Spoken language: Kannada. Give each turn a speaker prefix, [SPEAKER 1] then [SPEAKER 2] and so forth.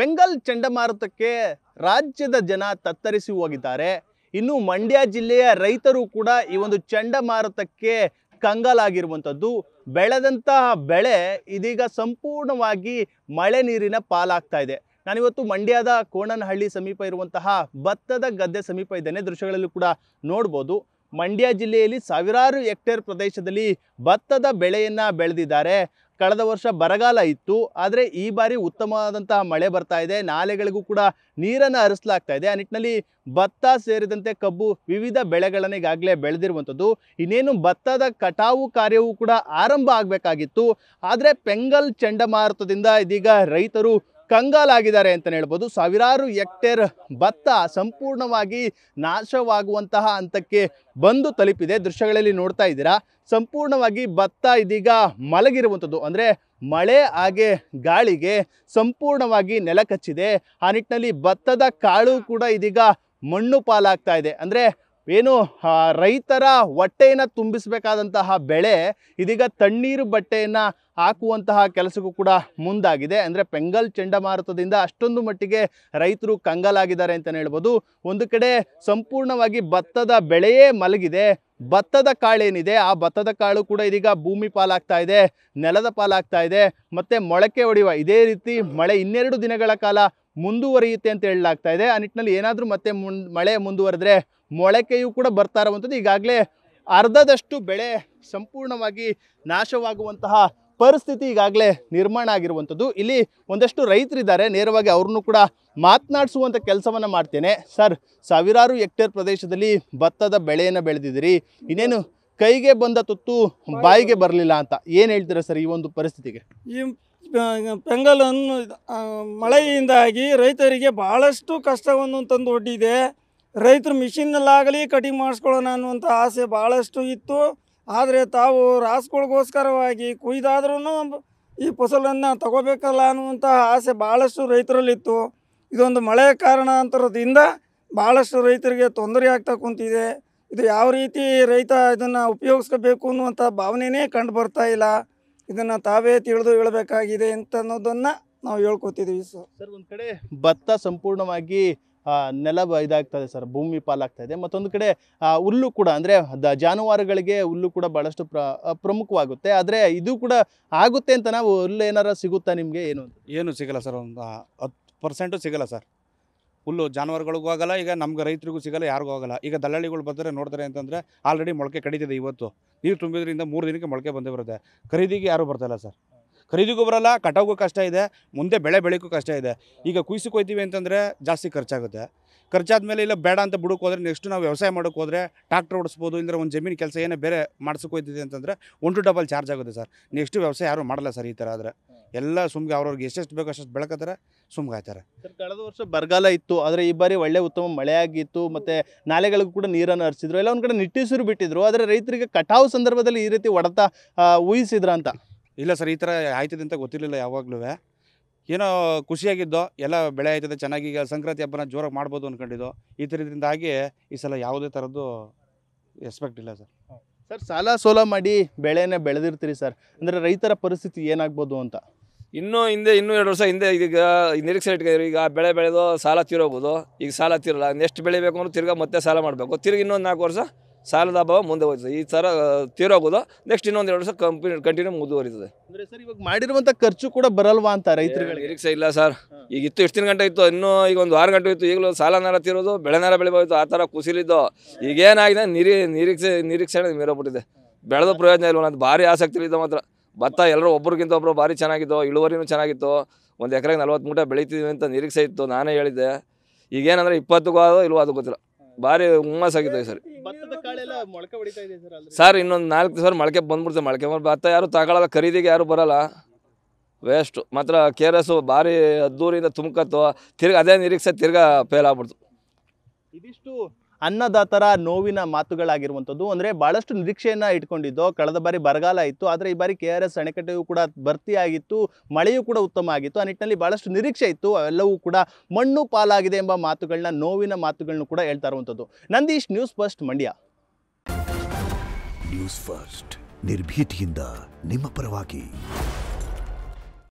[SPEAKER 1] ಬೆಂಗಾಲ್ ಚಂಡಮಾರುತಕ್ಕೆ ರಾಜ್ಯದ ಜನ ತತ್ತರಿಸಿ ಹೋಗಿದ್ದಾರೆ. ಇನ್ನು ಮಂಡ್ಯ ಜಿಲ್ಲೆಯ ರೈತರು ಕೂಡ ಈ ಒಂದು ಚಂಡಮಾರುತಕ್ಕೆ ಕಂಗಾಲಾಗಿರುವಂಥದ್ದು. ಬೆಳೆದಂತಹ ಬೆಳೆ ಇದೀಗ ಸಂಪೂರ್ಣವಾಗಿ ಮಳೆ ನೀರಿನ ಪಾಲಾಗ್ತಾ ಇದೆ. ನಾನಿವತ್ತು ಮಂಡ್ಯದ ಕೋಣನಹಳ್ಳಿ ಸಮೀಪ ಇರುವಂತಹ ಭತ್ತದ ಗದ್ದೆ ಸಮೀಪ ಇದ್ದೇನೆ. ದೃಶ್ಯಗಳಲ್ಲೂ ಕೂಡ ನೋಡ್ಬೋದು. ಮಂಡ್ಯ ಜಿಲ್ಲೆಯಲ್ಲಿ ಸಾವಿರಾರು ಹೆಕ್ಟೇರ್ ಪ್ರದೇಶದಲ್ಲಿ ಭತ್ತದ ಬೆಳೆಯನ್ನ ಬೆಳೆದಿದ್ದಾರೆ. ಕಳೆದ ವರ್ಷ ಬರಗಾಲ ಇತ್ತು, ಆದರೆ ಈ ಬಾರಿ ಉತ್ತಮವಾದಂತಹ ಮಳೆ ಬರ್ತಾ ಇದೆ. ನಾಲೆಗಳಿಗೂ ಕೂಡ ನೀರನ್ನು ಹರಿಸಲಾಗ್ತಾ ಇದೆ. ಆ ನಿಟ್ಟಿನಲ್ಲಿ ಭತ್ತ ಸೇರಿದಂತೆ ಕಬ್ಬು ವಿವಿಧ ಬೆಳೆಗಳನ್ನು ಈಗಾಗಲೇ ಬೆಳೆದಿರುವಂಥದ್ದು. ಇನ್ನೇನು ಭತ್ತದ ಕಟಾವು ಕಾರ್ಯವೂ ಕೂಡ ಆರಂಭ ಆಗಬೇಕಾಗಿತ್ತು. ಆದರೆ ಬೆಂಗಾಲ್ ಚಂಡಮಾರುತದಿಂದ ಇದೀಗ ರೈತರು ಕಂಗಾಲಾಗಿದ್ದಾರೆ ಅಂತಲೇ ಹೇಳ್ಬೋದು. ಸಾವಿರಾರು ಹೆಕ್ಟೇರ್ ಭತ್ತ ಸಂಪೂರ್ಣವಾಗಿ ನಾಶವಾಗುವಂತಹ ಹಂತಕ್ಕೆ ಬಂದು ತಲುಪಿದೆ. ದೃಶ್ಯಗಳಲ್ಲಿ ನೋಡ್ತಾ ಇದ್ದೀರಾ, ಸಂಪೂರ್ಣವಾಗಿ ಭತ್ತ ಇದೀಗ ಮಲಗಿರುವಂಥದ್ದು. ಅಂದರೆ ಮಳೆ ಹಾಗೆ ಗಾಳಿಗೆ ಸಂಪೂರ್ಣವಾಗಿ ನೆಲ ಕಚ್ಚಿದೆ. ಆ ನಿಟ್ಟಿನಲ್ಲಿ ಭತ್ತದ ಕಾಳು ಕೂಡ ಇದೀಗ ಮಣ್ಣು ಪಾಲಾಗ್ತಾ ಇದೆ. ಅಂದರೆ ಏನು ರೈತರ ಹೊಟ್ಟೆಯನ್ನು ತುಂಬಿಸಬೇಕಾದಂತಹ ಬೆಳೆ ಇದೀಗ ತಣ್ಣೀರು ಬಟ್ಟೆಯನ್ನು ಹಾಕುವಂತಹ ಕೆಲಸಕ್ಕೂ ಕೂಡ ಮುಂದಾಗಿದೆ. ಅಂದರೆ ಬೆಂಗಾಲ್ ಚಂಡಮಾರುತದಿಂದ ಅಷ್ಟೊಂದು ಮಟ್ಟಿಗೆ ರೈತರು ಕಂಗಾಲಾಗಿದ್ದಾರೆ ಅಂತಲೇ ಹೇಳ್ಬೋದು. ಒಂದು ಕಡೆ ಸಂಪೂರ್ಣವಾಗಿ ಭತ್ತದ ಬೆಳೆಯೇ ಮಲಗಿದೆ. ಭತ್ತದ ಕಾಳೇನಿದೆ ಆ ಭತ್ತದ ಕಾಳು ಕೂಡ ಇದೀಗ ಭೂಮಿ ಪಾಲಾಗ್ತಾ ಇದೆ, ನೆಲದ ಪಾಲಾಗ್ತಾ ಇದೆ. ಮತ್ತು ಮೊಳಕೆ ಹೊಡೆಯುವ ಇದೇ ರೀತಿ ಮಳೆ 12 ದಿನಗಳ ಕಾಲ ಮುಂದುವರಿಯುತ್ತೆ ಅಂತ ಹೇಳಲಾಗ್ತಾ ಇದೆ. ಆ ನಿಟ್ಟಿನಲ್ಲಿ ಏನಾದರೂ ಮತ್ತೆ ಮಳೆ ಮುಂದುವರೆದ್ರೆ ಮೊಳಕೆಯೂ ಕೂಡ ಬರ್ತಾ ಇರುವಂಥದ್ದು. ಈಗಾಗಲೇ ಅರ್ಧದಷ್ಟು ಬೆಳೆ ಸಂಪೂರ್ಣವಾಗಿ ನಾಶವಾಗುವಂತಹ ಪರಿಸ್ಥಿತಿ ಈಗಾಗಲೇ ನಿರ್ಮಾಣ ಆಗಿರುವಂಥದ್ದು. ಇಲ್ಲಿ ಒಂದಷ್ಟು ರೈತರಿದ್ದಾರೆ, ನೇರವಾಗಿ ಅವ್ರನ್ನೂ ಕೂಡ ಮಾತನಾಡಿಸುವಂಥ ಕೆಲಸವನ್ನು ಮಾಡ್ತೇನೆ. ಸರ್, ಸಾವಿರಾರು ಹೆಕ್ಟೇರ್ ಪ್ರದೇಶದಲ್ಲಿ ಭತ್ತದ ಬೆಳೆಯನ್ನು ಬೆಳೆದಿದ್ದೀರಿ, ಇನ್ನೇನು ಕೈಗೆ ಬಂದ ತುತ್ತು ಬಾಯಿಗೆ ಬರಲಿಲ್ಲ ಅಂತ ಏನು ಹೇಳ್ತೀರಾ ಸರ್ ಈ ಒಂದು ಪರಿಸ್ಥಿತಿಗೆ?
[SPEAKER 2] ಈ ಬೆಂಗಾಲ್ ಮಳೆಯಿಂದಾಗಿ ರೈತರಿಗೆ ಭಾಳಷ್ಟು ಕಷ್ಟವನ್ನು ತಂದು ಒಡ್ಡಿದೆ. ರೈತರು ಮಿಷಿನಲ್ಲಾಗಲಿ ಕಟಿಂಗ್ ಮಾಡಿಸ್ಕೊಳ್ಳೋಣ ಅನ್ನುವಂಥ ಆಸೆ ಭಾಳಷ್ಟು ಇತ್ತು. ಆದರೆ ತಾವು ರಾಸುಗಳಿಗೋಸ್ಕರವಾಗಿ ಕುಯ್ದಾದ್ರೂ ಈ ಫಸಲನ್ನು ತಗೋಬೇಕಲ್ಲ ಅನ್ನುವಂಥ ಆಸೆ ಭಾಳಷ್ಟು ರೈತರಲ್ಲಿತ್ತು. ಇದೊಂದು ಮಳೆ ಕಾರಣಾಂತರದಿಂದ ಭಾಳಷ್ಟು ರೈತರಿಗೆ ತೊಂದರೆ ಆಗ್ತಾ ಕುಂತಿದೆ. ಇದು ಯಾವ ರೀತಿ ರೈತ ಇದನ್ನು ಉಪಯೋಗಿಸ್ಕೋಬೇಕು ಅನ್ನುವಂಥ ಭಾವನೆಯೇ ಕಂಡು ಬರ್ತಾ ಇಲ್ಲ. ಇದನ್ನು ತಾವೇ ತಿಳಿದು ಹೇಳಬೇಕಾಗಿದೆ ಅಂತ ಅನ್ನೋದನ್ನು ನಾವು ಹೇಳ್ಕೊತಿದ್ದೀವಿ
[SPEAKER 1] ಸರ್. ಒಂದು ಕಡೆ ಭತ್ತ ಸಂಪೂರ್ಣವಾಗಿ ನೆಲ ಇದಾಗ್ತದೆ ಸರ್, ಭೂಮಿ ಪಾಲಾಗ್ತಾ ಇದೆ. ಮತ್ತೊಂದು ಕಡೆ ಹುಲ್ಲು ಕೂಡ, ಅಂದರೆ ಜಾನುವಾರುಗಳಿಗೆ ಹುಲ್ಲು ಕೂಡ ಭಾಳಷ್ಟು ಪ್ರಮುಖವಾಗುತ್ತೆ. ಆದರೆ ಇದು ಕೂಡ ಆಗುತ್ತೆ ಅಂತ ನಾವು ಹುಲ್ಲು ಏನಾರ ಸಿಗುತ್ತಾ ನಿಮಗೆ?
[SPEAKER 3] ಏನು ಸಿಗಲ್ಲ ಸರ್, ಒಂದು 10% ಸಿಗಲ್ಲ ಸರ್. ಹುಲ್ಲು ಜಾನುವಾರುಗಳಿಗೂ ಆಗಲ್ಲ, ಈಗ ನಮ್ಗೆ ರೈತರಿಗೂ ಸಿಗಲ್ಲ, ಯಾರಿಗೂ ಆಗಲ್ಲ. ಈಗ ದಲ್ಲಾಳಿಗಳು ಬರ್ತಾರೆ ನೋಡ್ತಾರೆ ಅಂತಂದರೆ ಆಲ್ರೆಡಿ ಮೊಳಕೆ ಕಡಿತಿದೆ. ಇವತ್ತು ನೀರು ತುಂಬಿದ್ರಿಂದ 3 ದಿನಕ್ಕೆ ಮೊಳಕೆ ಬಂದೇ ಬರುತ್ತೆ. ಖರೀದಿಗೆ ಯಾರೂ ಬರ್ತಾಯಿಲ್ಲ ಸರ್, ಖರೀದಿಗೂ ಬರಲ್ಲ, ಕಟಾವಿಗೂ ಕಷ್ಟ ಇದೆ, ಮುಂದೆ ಬೆಳೆ ಬೆಳೆಗೂ ಕಷ್ಟ ಇದೆ. ಈಗ ಕುಯ್ಸಿ ಕೊಯ್ತೀವಿ ಅಂತಂದರೆ ಜಾಸ್ತಿ ಖರ್ಚಾಗುತ್ತೆ. ಖರ್ಚಾದ್ಮೇಲೆ ಇಲ್ಲ ಬೇಡ ಅಂತ ಬಿಡೋಕೆ ಹೋದರೆ ನೆಕ್ಸ್ಟ್ ನಾವು ವ್ಯವಸಾಯ ಮಾಡೋಕೆ ಹೋದರೆ ಟ್ರಾಕ್ಟರ್ ಓಡಿಸ್ಬೋದು, ಇಲ್ಲದ್ರೆ ಒಂದು ಜಮೀನು ಕೆಲಸ ಏನೇ ಬೇರೆ ಮಾಡ್ಸೋಕೆ ಹೋಯ್ತಿದೆ ಅಂತಂದರೆ 1 to 2 ಚಾರ್ಜ್ ಆಗುತ್ತೆ ಸರ್. ನೆಕ್ಸ್ಟ್ ವ್ಯವಸಾಯ ಯಾರೂ ಮಾಡಲ್ಲ ಸರ್. ಈ ಥರ ಆದರೆ ಎಲ್ಲ ಸುಮ್ಗೆ ಅವ್ರವ್ರಿಗೆ ಎಷ್ಟೆಷ್ಟು ಬೇಕೋ ಅಷ್ಟು ಬೆಳಕತ್ತಾರೆ, ಸುಮ್ಗೆ ಆಯ್ತಾರೆ
[SPEAKER 1] ಸರ್. ಕಳೆದ ವರ್ಷ ಬರಗಾಲ ಇತ್ತು, ಆದರೆ ಈ ಬಾರಿ ಒಳ್ಳೆ ಉತ್ತಮ ಮಳೆ ಆಗಿತ್ತು. ಮತ್ತು ನಾಲೆಗಳಿಗೂ ಕೂಡ ನೀರನ್ನು ಹರಿಸಿದ್ರು, ಎಲ್ಲ ಒಂದು ಕಡೆ ನಿಟ್ಟೀಸರು ಬಿಟ್ಟಿದ್ರು. ಆದರೆ ರೈತರಿಗೆ ಕಟಾವು ಸಂದರ್ಭದಲ್ಲಿ ಈ ರೀತಿ ಹೊಡೆತ ಊಹಿಸಿದ್ರ ಅಂತ?
[SPEAKER 3] ಇಲ್ಲ ಸರ್, ಈ ಥರ ಆಯ್ತದೆ ಅಂತ ಗೊತ್ತಿರಲಿಲ್ಲ ಯಾವಾಗಲೂ. ಏನೋ ಖುಷಿಯಾಗಿದ್ದೋ, ಎಲ್ಲ ಬೆಳೆ ಆಯ್ತದೆ ಚೆನ್ನಾಗಿ, ಈಗ ಸಂಕ್ರಾಂತಿ ಹಬ್ಬನ ಜೋರಾಗಿ ಮಾಡ್ಬೋದು ಅಂದ್ಕೊಂಡಿದ್ದು. ಈ ಥರದಿಂದಾಗಿ ಈ ಸಲ ಯಾವುದೇ ಥರದ್ದು ಎಕ್ಸ್ಪೆಕ್ಟ್ ಇಲ್ಲ ಸರ್.
[SPEAKER 1] ಸರ್, ಸಾಲ ಸೋಲ ಮಾಡಿ ಬೆಳೆನ ಬೆಳೆದಿರ್ತೀರಿ ಸರ್, ಅಂದರೆ ರೈತರ ಪರಿಸ್ಥಿತಿ ಏನಾಗ್ಬೋದು ಅಂತ?
[SPEAKER 4] ಇನ್ನೂ 2 ವರ್ಷ ಹಿಂದೆ ಈಗ ನಿರೀಕ್ಷೆ ಇಟ್ಕೊಂಡಿದ್ರು. ಈಗ ಬೆಳೆ ಬೆಳೆದು ಸಾಲ ತೀರೋಗ್ಬೋದು. ಈಗ ಸಾಲ ತೀರಲ್ಲ, ನೆಕ್ಸ್ಟ್ ಬೆಳಿಬೇಕು ಅಂದ್ರೆ ತಿರ್ಗಾ ಮತ್ತೆ ಸಾಲ ಮಾಡಬೇಕು. ತಿರ್ಗಿ ಇನ್ನೊಂದು 4 ವರ್ಷ ಸಾಲದ ಅಭಾವ ಮುಂದೆ ಹೋಗ್ತದೆ. ಈ ಥರ ತೀರೋಗೋದು, ನೆಕ್ಸ್ಟ್ ಇನ್ನೊಂದು 2 ವರ್ಷ ಕಂಟಿನ್ಯೂ ಮುಂದುವರಿತದೆ.
[SPEAKER 1] ಅಂದರೆ ಸರ್, ಇವಾಗ ಮಾಡಿರುವಂಥ ಖರ್ಚು ಕೂಡ ಬರಲ್ವಾ ಅಂತ ರೈತರುಗಳಿಗೆ?
[SPEAKER 4] ನಿರೀಕ್ಷೆ ಇಲ್ಲ ಸರ್. ಈಗ ಇತ್ತು, ಎಷ್ಟು ಗಂಟೆ ಇತ್ತು, ಇನ್ನೂ ಈಗ ಒಂದು 6 ಗಂಟೆ ಇತ್ತು. ಈಗಲೂ ಸಾಲನಾರ ತೀರೋದು, ಬೆಳೆನಾರ ಬೆಳಿಬೋಯ್ತು, ಆ ಥರ ಕುಸಿಲಿದ್ದು. ಈಗೇನಾಗಿದೆ, ನಿರೀಕ್ಷೆ ಮೀರೋಗ್ಬಿಟ್ಟಿದೆ. ಬೆಳೆದ ಪ್ರಯೋಜನ ಇಲ್ವ ಅಂತ ಭಾರಿ ಆಸಕ್ತಿ ಇದ್ದು ಮಾತ್ರ. ಭತ್ತ ಎಲ್ಲರೂ ಒಬ್ರಿಗಿಂತ ಒಬ್ಬರು ಭಾರಿ ಚೆನ್ನಾಗಿತ್ತು, ಇಳುವರಿನೂ ಚೆನ್ನಾಗಿತ್ತು. 1 ಎಕರೆಗೆ 40 ಮೂಟೆ ಬೆಳಿತೀವಿ ಅಂತ ನಿರೀಕ್ಷೆ ಇತ್ತು, ನಾನೇ ಹೇಳಿದ್ದೆ. ಈಗೇನಂದರೆ 20ಕ್ಕೂ ಆದೋ ಇಲ್ವೋ ಅದು ಗೊತ್ತಿಲ್ಲ. ಭಾರಿ ಹುಮ್ಮಸ್ಸಾಗಿತ್ತು ಸರ್. ಸರ್, ಇನ್ನೊಂದು 4 ದಿವಸ ಮೊಳಕೆ ಬಂದ್ಬಿಡ್ತದೆ. ಮೊಳಕೆ ಭತ್ತ ಯಾರು ತಗೊಳ್ಳಲ್ಲ, ಖರೀದಿಗೆ ಯಾರು ಬರಲ್ಲ, ವೇಸ್ಟು. ಮಾತ್ರ KRS ಭಾರಿ ಅದ್ದೂರಿಂದ ತುಮಕತ್ತು. ತಿರ್ಗಿ ಅದೇ ನಿರೀಕ್ಷೆ ತಿರ್ಗಾ ಫೇಲ್ ಆಗ್ಬಿಡ್ತು.
[SPEAKER 1] ಇದಿಷ್ಟು ಅನ್ನದಾತರ ನೋವಿನ ಮಾತುಗಳಾಗಿರುವಂಥದ್ದು. ಅಂದರೆ ಭಾಳಷ್ಟು ನಿರೀಕ್ಷೆಯನ್ನು ಇಟ್ಕೊಂಡಿದ್ದು. ಕಳೆದ ಬಾರಿ ಬರಗಾಲ ಇತ್ತು, ಆದರೆ ಈ ಬಾರಿ KRS ಅಣೆಕಟ್ಟೆಯೂ ಕೂಡ ಭರ್ತಿಯಾಗಿತ್ತು, ಮಳೆಯೂ ಕೂಡ ಉತ್ತಮ ಆಗಿತ್ತು. ಆ ನಿಟ್ಟಿನಲ್ಲಿ ಭಾಳಷ್ಟು ನಿರೀಕ್ಷೆ ಇತ್ತು, ಅವೆಲ್ಲವೂ ಕೂಡ ಮಣ್ಣು ಪಾಲಾಗಿದೆ ಎಂಬ ಮಾತುಗಳನ್ನ, ನೋವಿನ ಮಾತುಗಳನ್ನು ಕೂಡ ಹೇಳ್ತಾ ಇರುವಂಥದ್ದು. Nandish, news first, Mandya.
[SPEAKER 5] News first, ನಿರ್ಭೀತಿಯಿಂದ ನಿಮ್ಮ ಪರವಾಗಿ.